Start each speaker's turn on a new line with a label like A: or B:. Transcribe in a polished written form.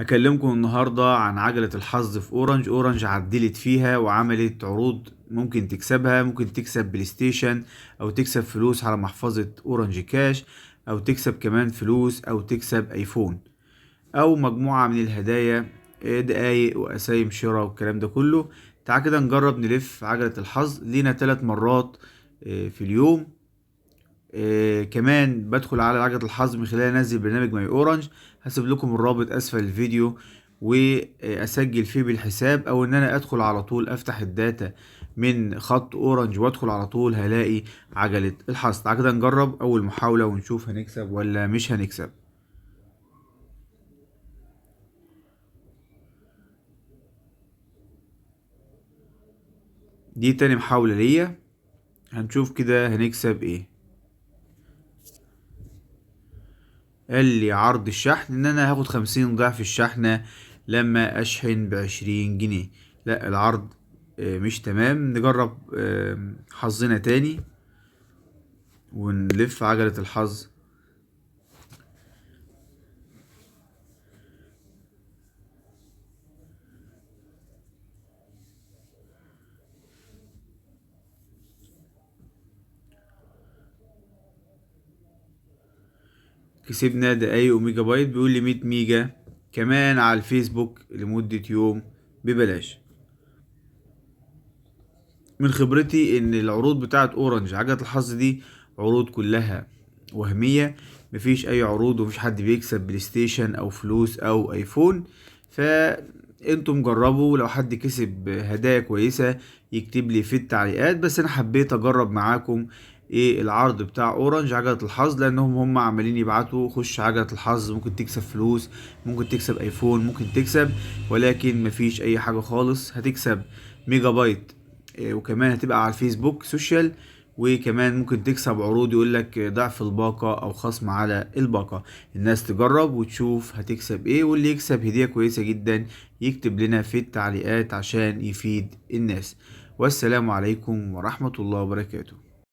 A: هكلمكم النهاردة عن عجلة الحظ في أورنج عدلت فيها وعملت عروض ممكن تكسبها. ممكن تكسب بلاي ستيشن، أو تكسب فلوس على محفظة أورنج كاش، أو تكسب كمان فلوس، أو تكسب أيفون، أو مجموعة من الهدايا، دقايق وأسايم شراء والكلام ده كله. تعال كده نجرب نلف عجلة الحظ لينا 3 مرات في اليوم. كمان بدخل على عجلة الحظ من خلال انزل برنامج ماي اورنج. هسيب لكم الرابط اسفل الفيديو واسجل فيه بالحساب، او ان انا ادخل على طول افتح الداتا من خط اورنج وادخل على طول هلاقي عجلة الحظ. تعال كده نجرب اول محاولة ونشوف هنكسب ولا مش هنكسب. دي تاني محاولة ليا، هنشوف كده هنكسب ايه. قال لي عرض الشحن ان انا هاخد 50 ضعف الشحنة لما اشحن ب20 جنيه. لا، العرض مش تمام. نجرب حظنا تاني ونلف عجلة الحظ. كسبنا دقايق وميجا بايت، بيقول لي 100 ميجا كمان على الفيسبوك لمدة يوم ببلاش. من خبرتي ان العروض بتاعت اورنج عجلة الحظ دي عروض كلها وهمية. مفيش اي عروض ومفيش حد بيكسب بلاي ستيشن او فلوس او ايفون. فانتم جربوا، لو حد كسب هدايا كويسة يكتب لي في التعليقات. بس انا حبيت اجرب معاكم ايه العرض بتاع اورنج عجلة الحظ، لانهم هم عمالين يبعتوا خش عجلة الحظ ممكن تكسب فلوس، ممكن تكسب ايفون، ممكن تكسب، ولكن مفيش اي حاجة خالص. هتكسب ميجا بايت وكمان هتبقى على الفيسبوك سوشيال، وكمان ممكن تكسب عروض يقولك ضعف الباقة او خصم على الباقة. الناس تجرب وتشوف هتكسب ايه، واللي يكسب هدية كويسة جدا يكتب لنا في التعليقات عشان يفيد الناس. والسلام عليكم ورحمة الله وبركاته.